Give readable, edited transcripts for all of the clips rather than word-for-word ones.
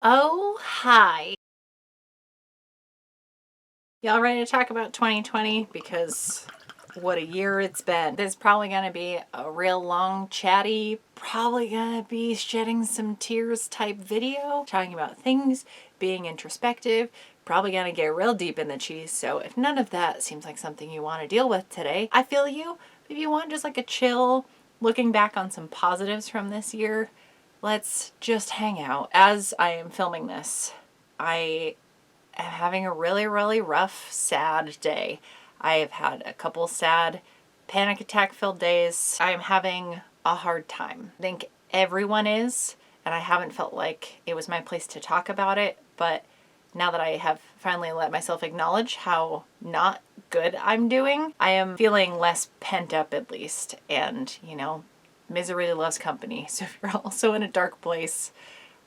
Oh, hi. Y'all ready to talk about 2020? Because what a year it's been. This is probably going to be a real long, chatty, probably going to be shedding some tears type video, talking about things, being introspective, probably going to get real deep in the cheese. So if none of that seems like something you want to deal with today, I feel you. If you want just like a chill, looking back on some positives from this year, let's just hang out. As I am filming this, I am having a really, really rough, sad day. I have had a couple sad panic attack filled days. I am having a hard time. I think everyone is, and I haven't felt like it was my place to talk about it, but now that I have finally let myself acknowledge how not good I'm doing, I am feeling less pent up at least. And, misery loves company. So if you're also in a dark place,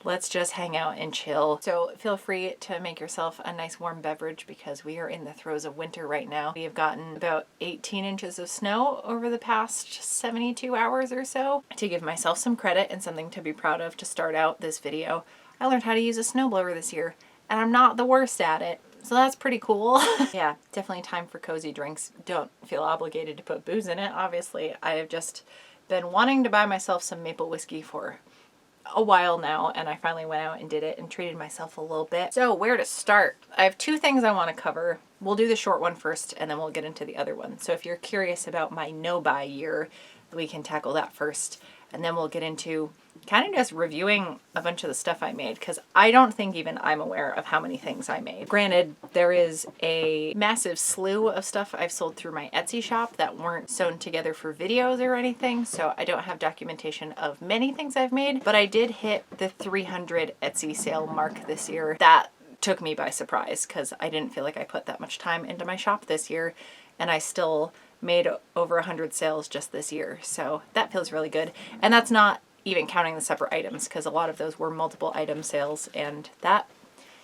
let's just hang out and chill. So feel free to make yourself a nice warm beverage because we are in the throes of winter right now. We have gotten about 18 inches of snow over the past 72 hours or so. To give myself some credit and something to be proud of to start out this video, I learned how to use a snowblower this year, and I'm not the worst at it. So that's pretty cool. Yeah, definitely time for cozy drinks. Don't feel obligated to put booze in it, obviously. I have just been wanting to buy myself some maple whiskey for a while now, and I finally went out and did it and treated myself a little bit. So where to start? I have two things I want to cover. We'll do the short one first and then we'll get into the other one. So if you're curious about my no-buy year, we can tackle that first, and then we'll get into kind of just reviewing a bunch of the stuff I made, because I don't think even I'm aware of how many things I made. Granted, there is a massive slew of stuff I've sold through my Etsy shop that weren't sewn together for videos or anything, so I don't have documentation of many things I've made, but I did hit the 300 Etsy sale mark this year. That took me by surprise because I didn't feel like I put that much time into my shop this year, and I still made over 100 sales just this year, so that feels really good. And that's not even counting the separate items, because a lot of those were multiple item sales, and that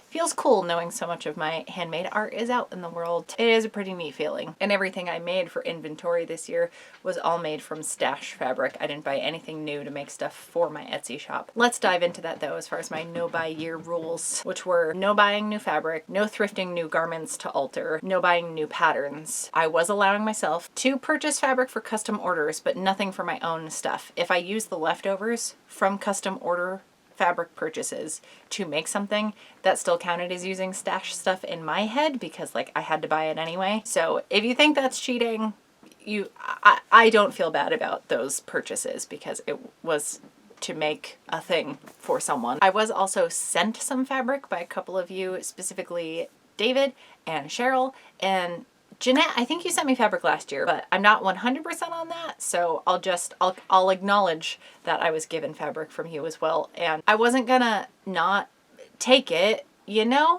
feels cool knowing so much of my handmade art is out in the world. It is a pretty neat feeling. And everything I made for inventory this year was all made from stash fabric. I didn't buy anything new to make stuff for my Etsy shop. Let's dive into that though, as far as my no-buy year rules, which were no buying new fabric, no thrifting new garments to alter, no buying new patterns. I was allowing myself to purchase fabric for custom orders, but nothing for my own stuff. If I use the leftovers from custom order fabric purchases to make something, that still counted as using stash stuff in my head, because like I had to buy it anyway. So if you think that's cheating, I don't feel bad about those purchases because it was to make a thing for someone. I was also sent some fabric by a couple of you, specifically David and Cheryl and Jeanette. I think you sent me fabric last year, but I'm not 100% on that, so I'll acknowledge that I was given fabric from you as well, and I wasn't gonna not take it,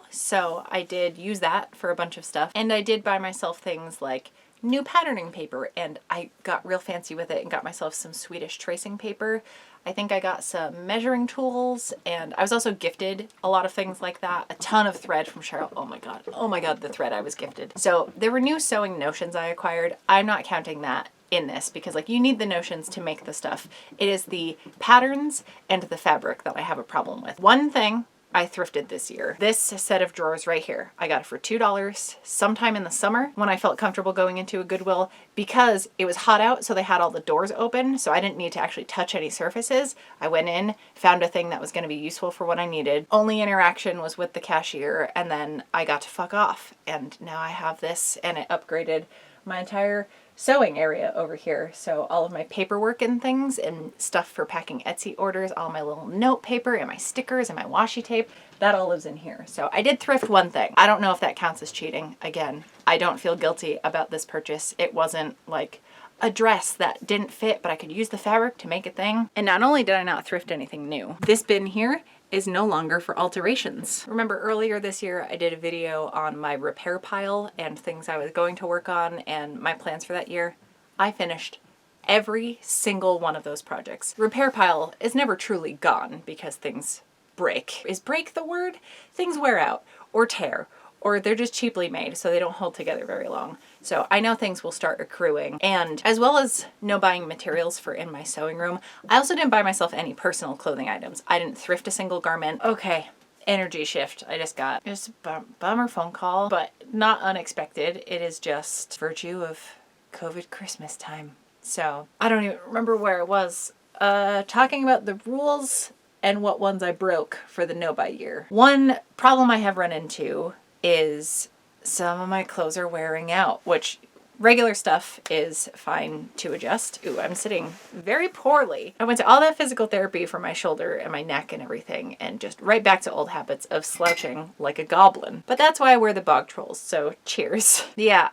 so I did use that for a bunch of stuff, and I did buy myself things like new patterning paper, and I got real fancy with it and got myself some Swedish tracing paper. I think I got some measuring tools, and I was also gifted a lot of things like that. A ton of thread from Cheryl. Oh my god, the thread I was gifted. So there were new sewing notions I acquired. I'm not counting that in this because like you need the notions to make the stuff. It is the patterns and the fabric that I have a problem with. One thing I thrifted this year. This set of drawers right here. I got it for $2 sometime in the summer when I felt comfortable going into a Goodwill, because it was hot out, so they had all the doors open, so I didn't need to actually touch any surfaces. I went in, found a thing that was going to be useful for what I needed. Only interaction was with the cashier, and then I got to fuck off. And now I have this, and it upgraded my entire sewing area over here. So all of my paperwork and things and stuff for packing Etsy orders, all my little note paper and my stickers and my washi tape, that all lives in here. So I did thrift one thing. I don't know if that counts as cheating. Again, I don't feel guilty about this purchase. It wasn't like a dress that didn't fit, but I could use the fabric to make a thing. And not only did I not thrift anything new, this bin here is no longer for alterations. Remember earlier this year I did a video on my repair pile and things I was going to work on and my plans for that year? I finished every single one of those projects. Repair pile is never truly gone because things break. Is break the word? Things wear out or tear, or they're just cheaply made so they don't hold together very long. So I know things will start accruing. And as well as no buying materials for in my sewing room, I also didn't buy myself any personal clothing items. I didn't thrift a single garment. Okay, energy shift I just got. Just a bummer phone call, but not unexpected. It is just virtue of COVID Christmas time. So I don't even remember where it was. Talking about the rules and what ones I broke for the no-buy year. One problem I have run into is some of my clothes are wearing out, which regular stuff is fine to adjust. Ooh, I'm sitting very poorly. I went to all that physical therapy for my shoulder and my neck and everything, and just right back to old habits of slouching like a goblin. But that's why I wear the bog trolls, so cheers. Yeah,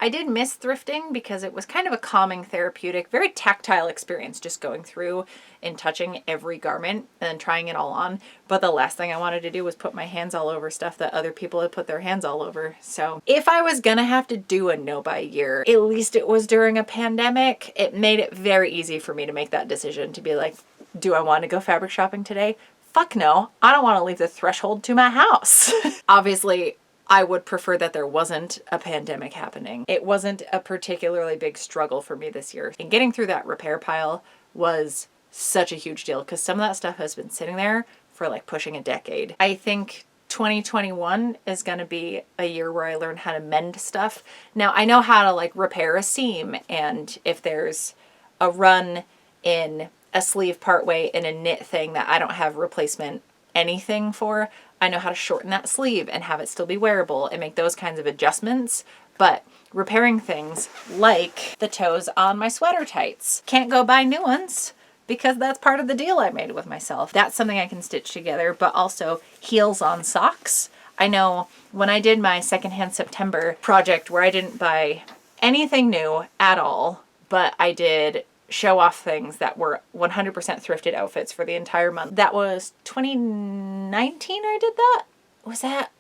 I did miss thrifting because it was kind of a calming, therapeutic, very tactile experience just going through and touching every garment and then trying it all on. But the last thing I wanted to do was put my hands all over stuff that other people had put their hands all over. So if I was gonna have to do a no-buy year, at least it was during a pandemic. It made it very easy for me to make that decision to be like, do I want to go fabric shopping today? Fuck no. I don't want to leave the threshold to my house. Obviously, I would prefer that there wasn't a pandemic happening. It wasn't a particularly big struggle for me this year. And getting through that repair pile was such a huge deal because some of that stuff has been sitting there for like pushing a decade. I think 2021 is going to be a year where I learn how to mend stuff. Now I know how to like repair a seam, and if there's a run in a sleeve partway in a knit thing that I don't have replacement anything for, I know how to shorten that sleeve and have it still be wearable and make those kinds of adjustments. But repairing things like the toes on my sweater tights, can't go buy new ones because that's part of the deal I made with myself. That's something I can stitch together, but also heels on socks. I know when I did my secondhand September project where I didn't buy anything new at all, but I did show off things that were 100% thrifted outfits for the entire month. That was 2019 I did that? Was that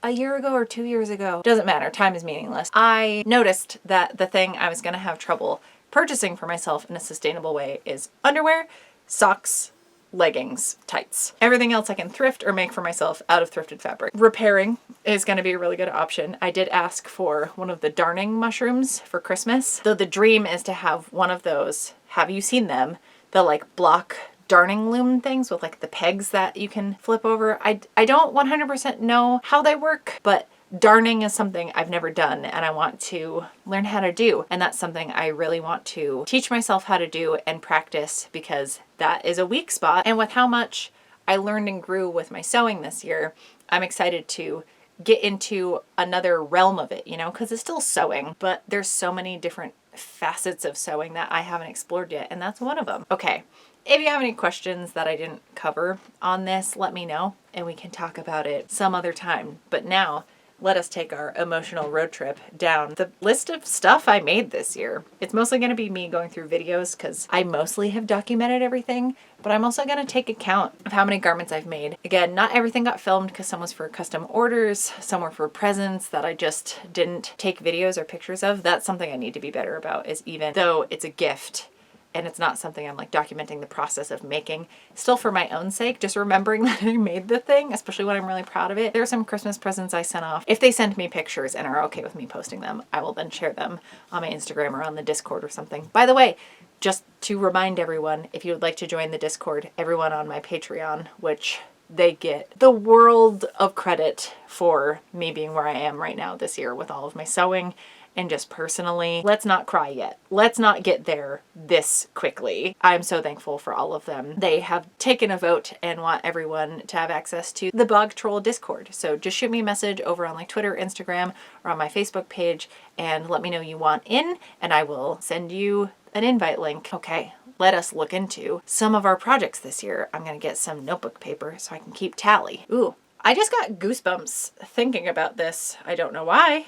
a year ago or 2 years ago? Doesn't matter, time is meaningless. I noticed that the thing I was gonna have trouble purchasing for myself in a sustainable way is underwear, socks, leggings, tights. Everything else I can thrift or make for myself out of thrifted fabric. Repairing is going to be a really good option. I did ask for one of the darning mushrooms for Christmas, though the dream is to have one of those. Have you seen them? The like block darning loom things with like the pegs that you can flip over. I don't 100% know how they work, but darning is something I've never done and I want to learn how to do. And that's something I really want to teach myself how to do and practice because that is a weak spot. And with how much I learned and grew with my sewing this year, I'm excited to get into another realm of it, you know, because it's still sewing, but there's so many different facets of sewing that I haven't explored yet, and that's one of them. Okay, if you have any questions that I didn't cover on this, let me know and we can talk about it some other time. But now, let us take our emotional road trip down the list of stuff I made this year. It's mostly going to be me going through videos because I mostly have documented everything, but I'm also going to take account of how many garments I've made. Again, not everything got filmed because some was for custom orders, some were for presents that I just didn't take videos or pictures of. That's something I need to be better about, is even though it's a gift and it's not something I'm like documenting the process of making, still for my own sake, just remembering that I made the thing, especially when I'm really proud of it. There are some Christmas presents I sent off. If they send me pictures and are okay with me posting them, I will then share them on my Instagram or on the Discord or something. By the way, just to remind everyone, if you would like to join the Discord, everyone on my Patreon, which they get the world of credit for me being where I am right now this year with all of my sewing. And just personally, let's not cry yet. Let's not get there this quickly. I'm so thankful for all of them. They have taken a vote and want everyone to have access to the Bog Troll Discord. So just shoot me a message over on like Twitter, Instagram, or on my Facebook page and let me know you want in and I will send you an invite link. Okay, let us look into some of our projects this year. I'm gonna get some notebook paper so I can keep tally. Ooh, I just got goosebumps thinking about this. I don't know why.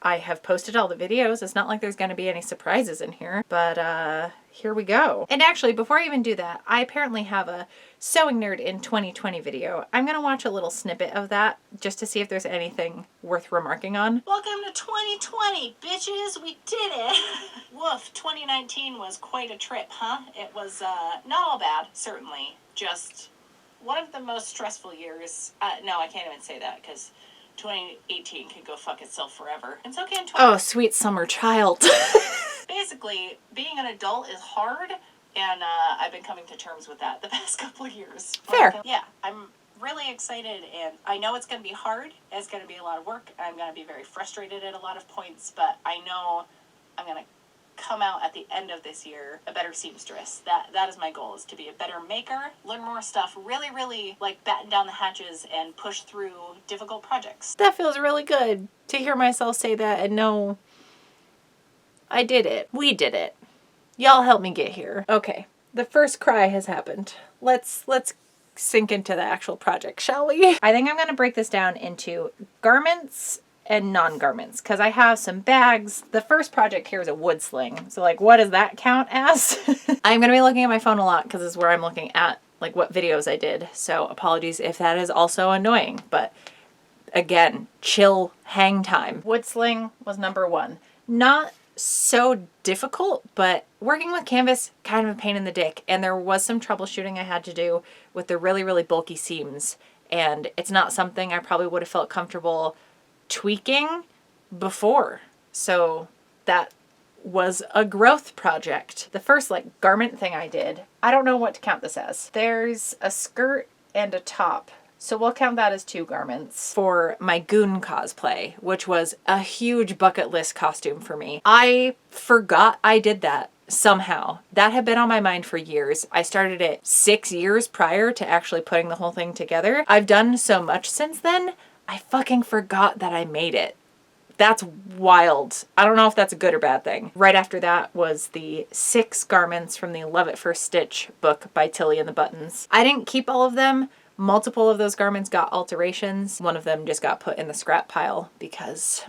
I have posted all the videos. It's not like there's going to be any surprises in here, but here we go. And actually, before I even do that, I apparently have a Sewing Nerd in 2020 video. I'm going to watch a little snippet of that just to see if there's anything worth remarking on. Welcome to 2020, bitches. We did it. Woof, 2019 was quite a trip, huh? It was not all bad, certainly. Just one of the most stressful years. No, I can't even say that because 2018 can go fuck itself forever. It's okay in 20. Oh, sweet summer child. Basically, being an adult is hard, and I've been coming to terms with that the past couple of years. Fair. Yeah, I'm really excited, and I know it's going to be hard. It's going to be a lot of work. I'm going to be very frustrated at a lot of points, but I know I'm going to come out at the end of this year a better seamstress. That is my goal, is to be a better maker, learn more stuff, really like batten down the hatches and push through difficult projects. That feels really good to hear myself say that and know I did it. We did it. Y'all helped me get here. Okay, the first cry has happened. Let's sink into the actual project, shall we? I think I'm going to break this down into garments and non-garments, because I have some bags. The first project here is a wood sling. So like, what does that count as? I'm going to be looking at my phone a lot because this is where I'm looking at like what videos I did. So apologies if that is also annoying, but again, chill hang time. Wood sling was number one. Not so difficult, but working with canvas, kind of a pain in the dick. And there was some troubleshooting I had to do with the really bulky seams. And it's not something I probably would have felt comfortable tweaking before. So that was a growth project. The first like garment thing I did, I don't know what to count this as. There's a skirt and a top. So we'll count that as 2 garments for my Goon cosplay, which was a huge bucket list costume for me. I forgot I did that somehow. That had been on my mind for years. I started it 6 years prior to actually putting the whole thing together. I've done so much since then, I fucking forgot that I made it. That's wild. I don't know if that's a good or bad thing. Right after that was the 6 garments from the Love at First Stitch book by Tilly and the Buttons. I didn't keep all of them. Multiple of those garments got alterations. One of them just got put in the scrap pile because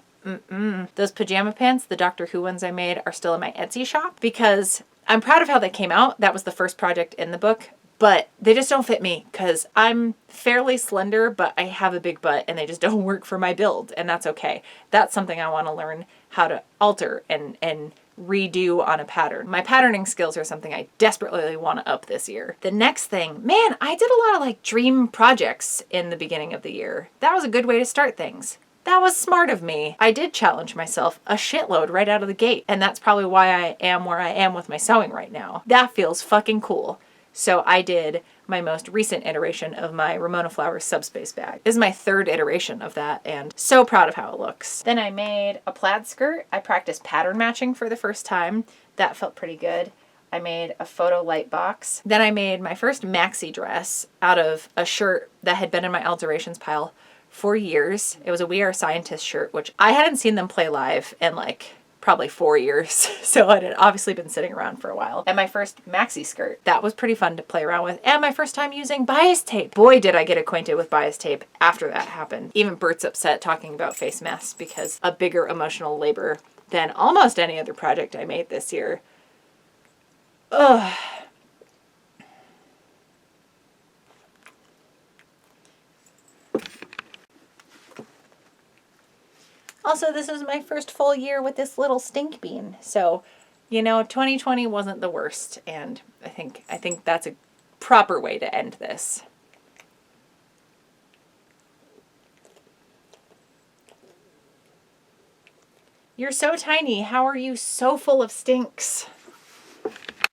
those pajama pants, the Doctor Who ones I made, are still in my Etsy shop because I'm proud of how they came out. That was the first project in the book, but they just don't fit me because I'm fairly slender, but I have a big butt and they just don't work for my build, and that's okay. That's something I want to learn how to alter and redo on a pattern. My patterning skills are something I desperately want to up this year. The next thing, man, I did a lot of like dream projects in the beginning of the year. That was a good way to start things. That was smart of me. I did challenge myself a shitload right out of the gate, and that's probably why I am where I am with my sewing right now. That feels fucking cool. So I did my most recent iteration of my Ramona Flowers subspace bag. This is my 3rd iteration of that, and so proud of how it looks. Then I made a plaid skirt. I practiced pattern matching for the first time. That felt pretty good. I made a photo light box. Then I made my first maxi dress out of a shirt that had been in my alterations pile for years. It was a We Are Scientists shirt, which I hadn't seen them play live in like probably 4 years. So it had obviously been sitting around for a while. And my first maxi skirt, that was pretty fun to play around with. And my first time using bias tape. Boy, did I get acquainted with bias tape after that happened. Even Bert's upset talking about face masks because a bigger emotional labor than almost any other project I made this year. Ugh. Also, this is my first full year with this little stink bean. So, you know, 2020 wasn't the worst, and I think that's a proper way to end this. You're so tiny. How are you so full of stinks?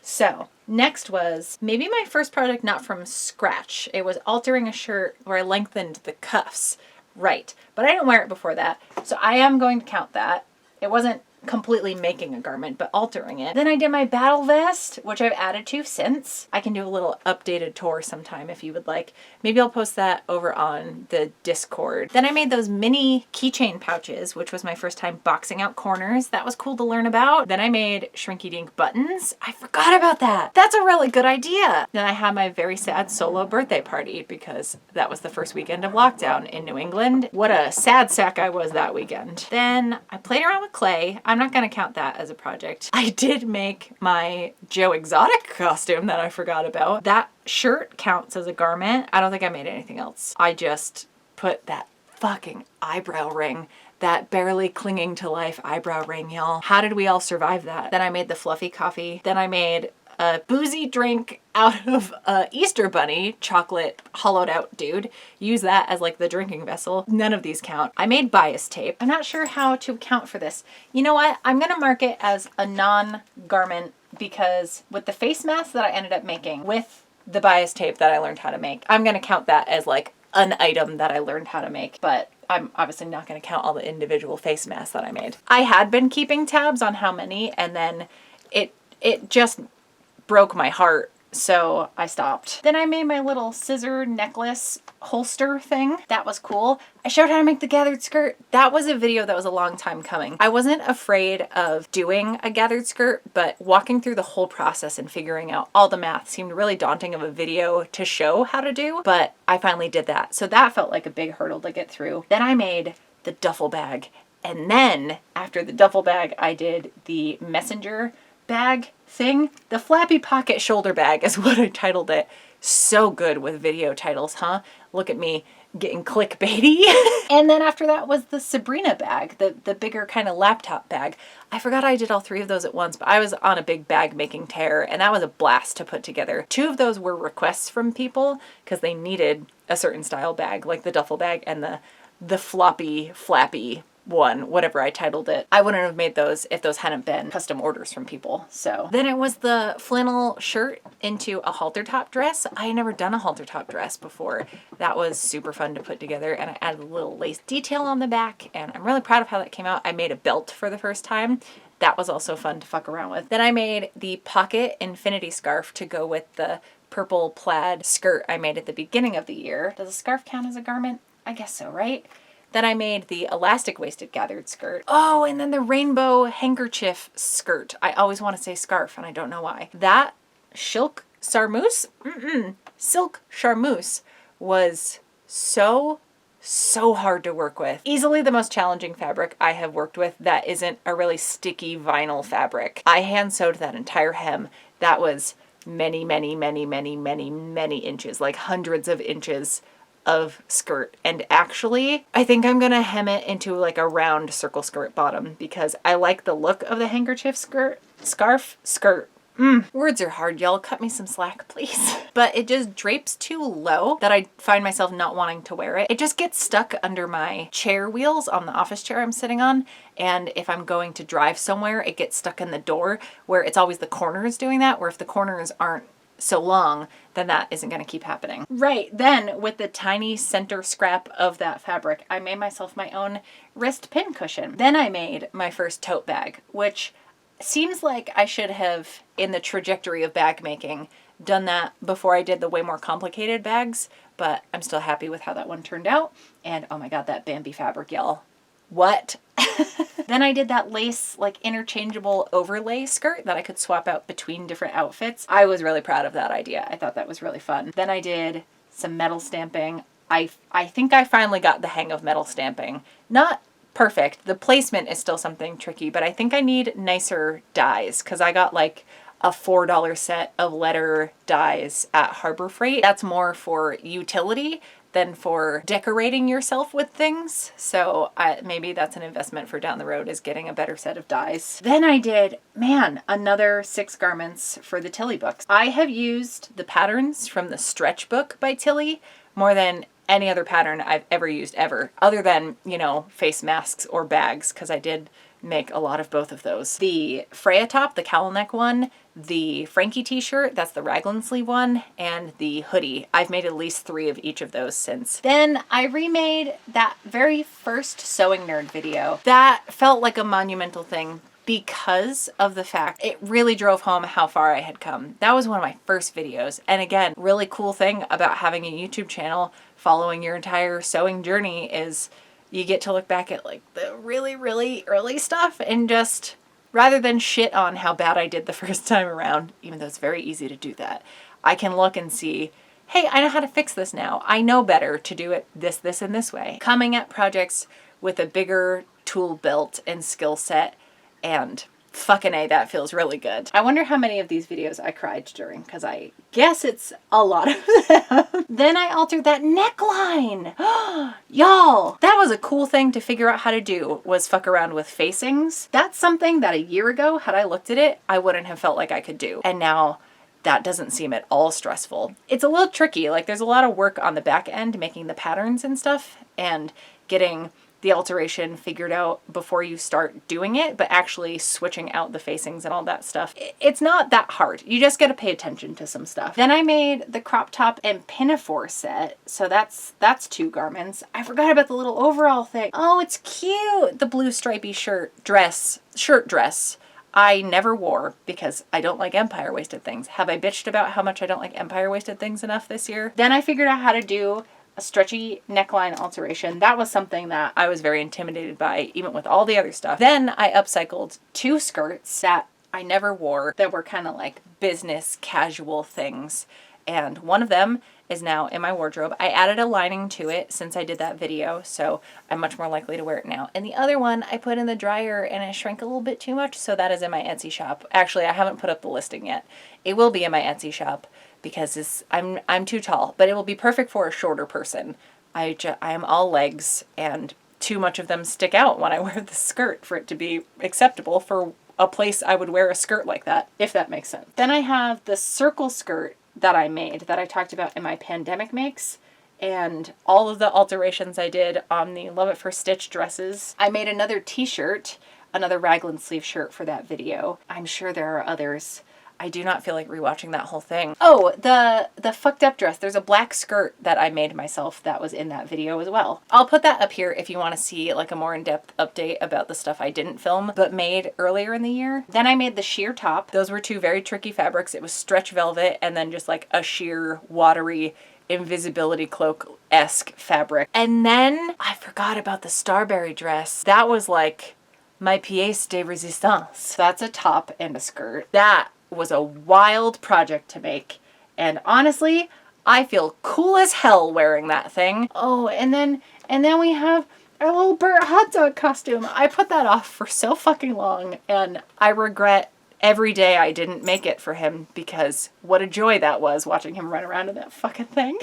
So, next was maybe my first project not from scratch. It was altering a shirt where I lengthened the cuffs. Right, but I didn't wear it before that, so I am going to count that. It wasn't completely making a garment, but altering it. Then I did my battle vest, which I've added to since. I can do a little updated tour sometime if you would like. Maybe I'll post that over on the Discord. Then I made those mini keychain pouches, which was my first time boxing out corners. That was cool to learn about. Then I made Shrinky Dink buttons. I forgot about that. That's a really good idea. Then I had my very sad solo birthday party because that was the first weekend of lockdown in New England. What a sad sack I was that weekend. Then I played around with clay. I'm not going to count that as a project. I did make my Joe Exotic costume that I forgot about. That shirt counts as a garment. I don't think I made anything else. I just put that fucking eyebrow ring, that barely clinging to life eyebrow ring, y'all. How did we all survive that? Then I made the fluffy coffee. Then I made a boozy drink out of a Easter bunny chocolate hollowed out dude. Use that as like the drinking vessel. None of these count. I made bias tape. I'm not sure how to account for this. You know what? I'm gonna mark it as a non-garment because with the face mask that I ended up making with the bias tape that I learned how to make, I'm gonna count that as like an item that I learned how to make, but I'm obviously not going to count all the individual face masks that I made. I had been keeping tabs on how many, and then it just broke my heart, so I stopped. Then I made my little scissor necklace holster thing. That was cool. I showed how to make the gathered skirt. That was a video that was a long time coming. I wasn't afraid of doing a gathered skirt, but walking through the whole process and figuring out all the math seemed really daunting of a video to show how to do, but I finally did that. So that felt like a big hurdle to get through. Then I made the duffel bag. And then after the duffel bag, I did the messenger bag thing. The flappy pocket shoulder bag is what I titled it. So good with video titles, huh? Look at me getting clickbaity. And then after that was the Sabrina bag, the bigger kind of laptop bag. I forgot I did all three of those at once, but I was on a big bag making tear, and that was a blast to put together. Two of those were requests from people because they needed a certain style bag, like the duffel bag and the floppy, flappy one, whatever I titled it. I wouldn't have made those if those hadn't been custom orders from people. So then it was the flannel shirt into a halter top dress. I had never done a halter top dress before. That was super fun to put together, and I added a little lace detail on the back, and I'm really proud of how that came out. I made a belt for the first time. That was also fun to fuck around with. Then I made the pocket infinity scarf to go with the purple plaid skirt I made at the beginning of the year. Does a scarf count as a garment? I guess so, right? Then I made the elastic waisted gathered skirt. Oh, and then the rainbow handkerchief skirt. I always want to say scarf, and I don't know why. That silk charmeuse was so hard to work with. Easily the most challenging fabric I have worked with that isn't a really sticky vinyl fabric. I hand sewed that entire hem. That was many inches, like hundreds of inches of skirt. And actually, I think I'm gonna hem it into like a round circle skirt bottom because I like the look of the handkerchief skirt. Words are hard, y'all. Cut me some slack, please. But it just drapes too low that I find myself not wanting to wear it. It just gets stuck under my chair wheels on the office chair I'm sitting on. And if I'm going to drive somewhere, it gets stuck in the door where it's always the corners doing that, where if the corners aren't so long, then that isn't going to keep happening. Right, then with the tiny center scrap of that fabric, I made myself my own wrist pin cushion. Then I made my first tote bag, which seems like I should have, in the trajectory of bag making, done that before I did the way more complicated bags, but I'm still happy with how that one turned out. And oh my god, that Bambi fabric, y'all. What? Then I did that lace, like interchangeable overlay skirt that I could swap out between different outfits. I was really proud of that idea. I thought that was really fun. Then I did some metal stamping. I think I finally got the hang of metal stamping. Not perfect. The placement is still something tricky, but I think I need nicer dies because I got like a $4 set of letter dies at Harbor Freight. That's more for utility than for decorating yourself with things. So maybe that's an investment for down the road, is getting a better set of dies. Then I did, another 6 garments for the Tilly books. I have used the patterns from the Stretch book by Tilly more than any other pattern I've ever used ever, other than, face masks or bags, because I did make a lot of both of those. The Freya top, the cowl neck one, the Frankie t-shirt, that's the raglan sleeve one, and the hoodie. I've made at least 3 of each of those since. Then I remade that very first Sewing Nerd video. That felt like a monumental thing because of the fact it really drove home how far I had come. That was one of my first videos. And again, really cool thing about having a YouTube channel following your entire sewing journey is you get to look back at like the really early stuff and just, rather than shit on how bad I did the first time around, even though it's very easy to do that, I can look and see, hey, I know how to fix this now. I know better to do it this, and this way. Coming at projects with a bigger tool belt and skill set, and fucking A, that feels really good. I wonder how many of these videos I cried during, because I guess it's a lot of them. Then I altered that neckline. Y'all, that was a cool thing to figure out how to do, was fuck around with facings. That's something that a year ago, had I looked at it, I wouldn't have felt like I could do. And now that doesn't seem at all stressful. It's a little tricky. Like there's a lot of work on the back end making the patterns and stuff and getting the alteration figured out before you start doing it, but actually switching out the facings and all that stuff, it's not that hard. You just got to pay attention to some stuff. Then I made the crop top and pinafore set. So that's 2 garments. I forgot about the little overall thing. Oh, it's cute. The blue stripy shirt dress I never wore because I don't like empire waisted things. Have I bitched about how much I don't like empire waisted things enough this year? Then I figured out how to do a stretchy neckline alteration. That was something that I was very intimidated by, even with all the other stuff. Then I upcycled 2 skirts that I never wore that were kind of like business casual things. And one of them is now in my wardrobe. I added a lining to it since I did that video, so I'm much more likely to wear it now. And the other one I put in the dryer and it shrank a little bit too much, so that is in my Etsy shop. Actually, I haven't put up the listing yet. It will be in my Etsy shop because I'm too tall, but it will be perfect for a shorter person. I am all legs and too much of them stick out when I wear the skirt for it to be acceptable for a place I would wear a skirt like that, if that makes sense. Then I have the circle skirt that I made that I talked about in my pandemic makes, and all of the alterations I did on the Love It First Stitch dresses. I made another t-shirt, another raglan sleeve shirt for that video. I'm sure there are others. I do not feel like rewatching that whole thing. Oh, the fucked up dress. There's a black skirt that I made myself that was in that video as well. I'll put that up here if you want to see like a more in-depth update about the stuff I didn't film but made earlier in the year. Then I made the sheer top. Those were 2 very tricky fabrics. It was stretch velvet and then just like a sheer watery invisibility cloak-esque fabric. And then I forgot about the Starberry dress. That was like my pièce de résistance. That's a top and a skirt. That was a wild project to make, and honestly I feel cool as hell wearing that thing. Oh, and then we have our little Bert hot dog costume. I put that off for so fucking long and I regret every day I didn't make it for him because what a joy that was watching him run around in that fucking thing.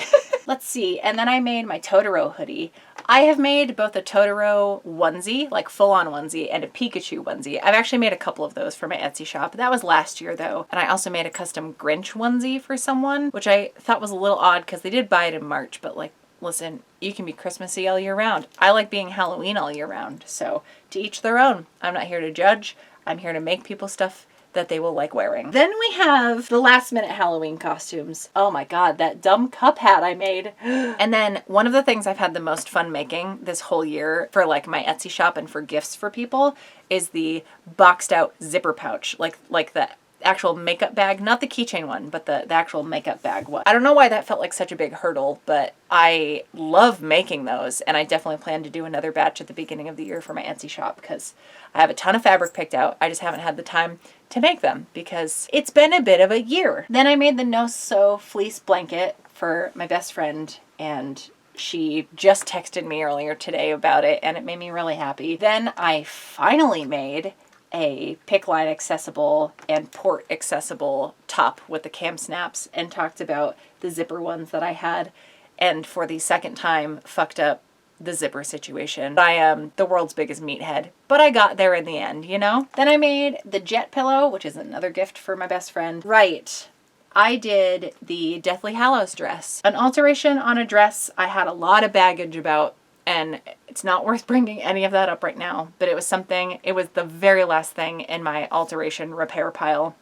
Let's see. And then I made my Totoro hoodie. I have made both a Totoro onesie, like full-on onesie, and a Pikachu onesie. I've actually made a couple of those for my Etsy shop. That was last year though. And I also made a custom Grinch onesie for someone, which I thought was a little odd because they did buy it in March, but like, listen, you can be Christmassy all year round. I like being Halloween all year round. So to each their own. I'm not here to judge. I'm here to make people stuff that they will like wearing. Then we have the last minute Halloween costumes. Oh my god, that dumb cup hat I made. And then one of the things I've had the most fun making this whole year for like my Etsy shop and for gifts for people is the boxed out zipper pouch, like the actual makeup bag, not the keychain one, but the actual makeup bag one. I don't know why that felt like such a big hurdle, but I love making those, and I definitely plan to do another batch at the beginning of the year for my Etsy shop because I have a ton of fabric picked out. I just haven't had the time to make them because it's been a bit of a year. Then I made the no-sew fleece blanket for my best friend, and she just texted me earlier today about it, and it made me really happy. Then I finally made a pick line accessible and port accessible top with the cam snaps and talked about the zipper ones that I had, and for the second time fucked up the zipper situation. I am the world's biggest meathead, but I got there in the end, you know? Then I made the jet pillow, which is another gift for my best friend. Right. I did the Deathly Hallows dress. An alteration on a dress I had a lot of baggage about, and it's not worth bringing any of that up right now, but it was the very last thing in my alteration repair pile.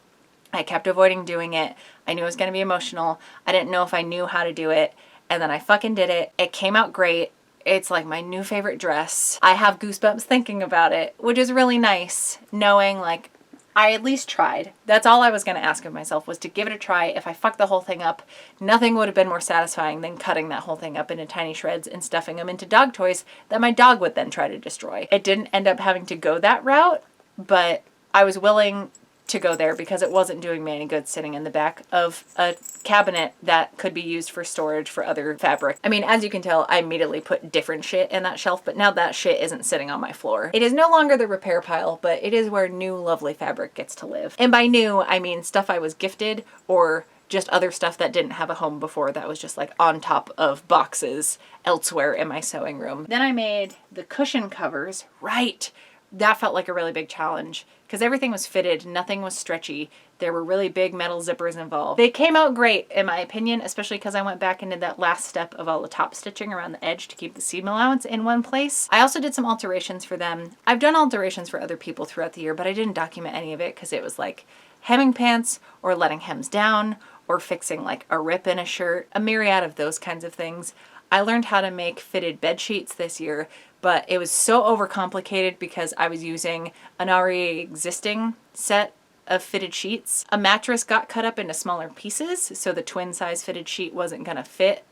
I kept avoiding doing it. I knew it was going to be emotional. I didn't know if I knew how to do it, and then I fucking did it. It came out great. It's like my new favorite dress. I have goosebumps thinking about it, which is really nice, knowing like I at least tried. That's all I was going to ask of myself, was to give it a try. If I fucked the whole thing up, nothing would have been more satisfying than cutting that whole thing up into tiny shreds and stuffing them into dog toys that my dog would then try to destroy. It didn't end up having to go that route, but I was willing to go there because it wasn't doing me any good sitting in the back of a cabinet that could be used for storage for other fabric. I mean, as you can tell, I immediately put different shit in that shelf, but now that shit isn't sitting on my floor. It is no longer the repair pile, but it is where new lovely fabric gets to live. And by new, I mean stuff I was gifted or just other stuff that didn't have a home before that was just like on top of boxes elsewhere in my sewing room. Then I made the cushion covers. Right. that felt like a really big challenge because everything was fitted, nothing was stretchy. There were really big metal zippers involved. They came out great in my opinion, especially because I went back into that last step of all the top stitching around the edge to keep the seam allowance in one place. I also did some alterations for them. I've done alterations for other people throughout the year, but I didn't document any of it because it was like hemming pants or letting hems down or fixing like a rip in a shirt, a myriad of those kinds of things. I learned how to make fitted bed sheets this year, but it was so overcomplicated because I was using an already existing set of fitted sheets. A mattress got cut up into smaller pieces, so the twin size fitted sheet wasn't gonna fit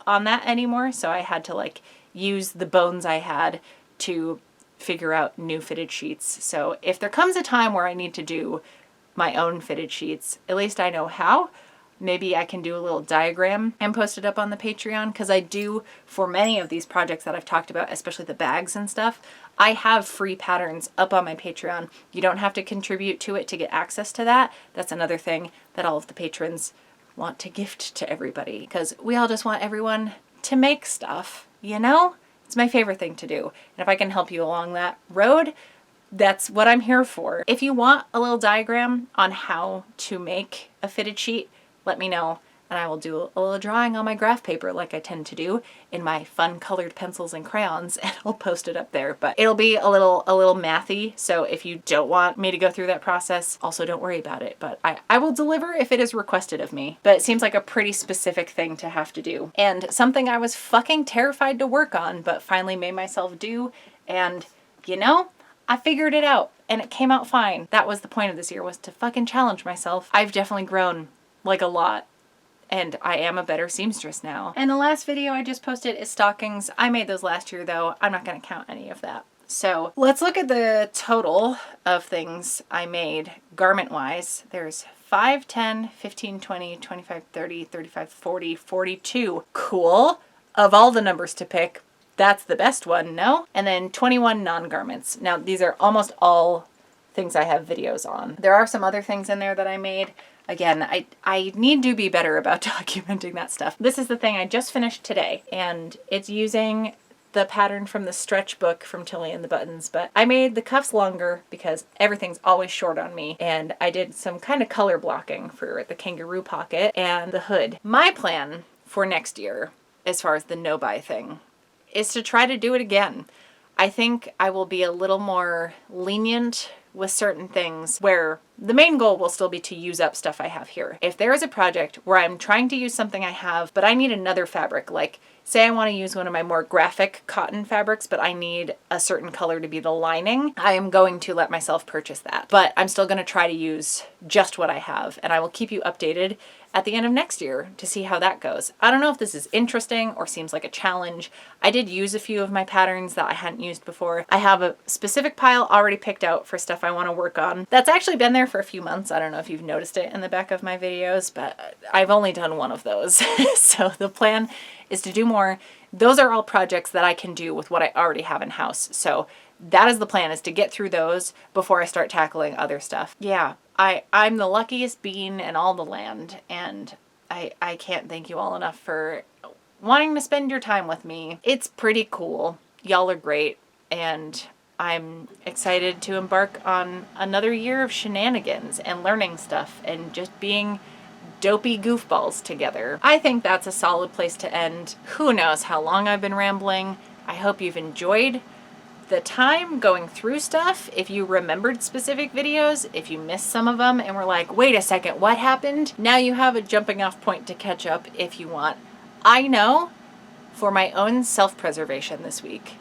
on that anymore, so I had to like use the bones I had to figure out new fitted sheets. So if there comes a time where I need to do my own fitted sheets, at least I know how. Maybe I can do a little diagram and post it up on the Patreon, because I do, for many of these projects that I've talked about, especially the bags and stuff, I have free patterns up on my Patreon. You don't have to contribute to it to get access to that. That's another thing that all of the patrons want to gift to everybody, because we all just want everyone to make stuff, you know? It's my favorite thing to do. And if I can help you along that road, that's what I'm here for. If you want a little diagram on how to make a fitted sheet, let me know, and I will do a little drawing on my graph paper like I tend to do in my fun colored pencils and crayons, and I'll post it up there. But it'll be a little mathy, so if you don't want me to go through that process, also don't worry about it. But I will deliver if it is requested of me. But it seems like a pretty specific thing to have to do, and something I was fucking terrified to work on, but finally made myself do, and you know, I figured it out, and it came out fine. That was the point of this year, was to fucking challenge myself. I've definitely grown, like a lot, and I am a better seamstress now. And the last video I just posted is stockings. I made those last year though. I'm not gonna count any of that. So let's look at the total of things I made garment wise. There's 5, 10, 15, 20, 25, 30, 35, 40, 42. Cool. Of all the numbers to pick, that's the best one, no? And then 21 non-garments. Now these are almost all things I have videos on. There are some other things in there that I made. Again, I need to be better about documenting that stuff. This is the thing I just finished today, and it's using the pattern from the stretch book from Tilly and the Buttons, but I made the cuffs longer because everything's always short on me, and I did some kind of color blocking for the kangaroo pocket and the hood. My plan for next year, as far as the no-buy thing, is to try to do it again. I think I will be a little more lenient with certain things, where the main goal will still be to use up stuff I have here. If there is a project where I'm trying to use something I have, but I need another fabric, like say I want to use one of my more graphic cotton fabrics, but I need a certain color to be the lining, I am going to let myself purchase that. But I'm still going to try to use just what I have, and I will keep you updated at the end of next year to see how that goes. I don't know if this is interesting or seems like a challenge. I did use a few of my patterns that I hadn't used before. I have a specific pile already picked out for stuff I want to work on. That's actually been there for a few months. I don't know if you've noticed it in the back of my videos, but I've only done one of those. So the plan is to do more. Those are all projects that I can do with what I already have in house. So that is the plan, is to get through those before I start tackling other stuff. Yeah, I'm the luckiest bean in all the land, and I can't thank you all enough for wanting to spend your time with me. It's pretty cool. Y'all are great, and I'm excited to embark on another year of shenanigans and learning stuff and just being dopey goofballs together. I think that's a solid place to end. Who knows how long I've been rambling. I hope you've enjoyed the time going through stuff. If you remembered specific videos, if you missed some of them and were like, wait a second, what happened? Now you have a jumping off point to catch up if you want. I know for my own self-preservation this week,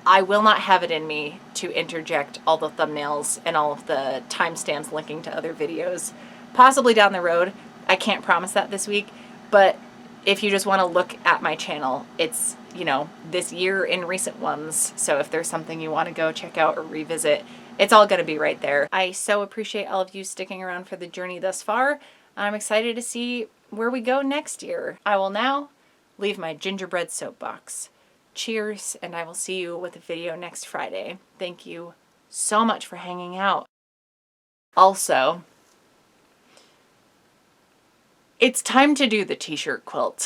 I will not have it in me to interject all the thumbnails and all of the timestamps linking to other videos. Possibly down the road. I can't promise that this week, but if you just want to look at my channel, it's, you know, this year in recent ones. So if there's something you want to go check out or revisit, it's all going to be right there. I so appreciate all of you sticking around for the journey thus far. I'm excited to see where we go next year. I will now leave my gingerbread soapbox. Cheers, and I will see you with a video next Friday. Thank you so much for hanging out. Also, it's time to do the t-shirt quilt.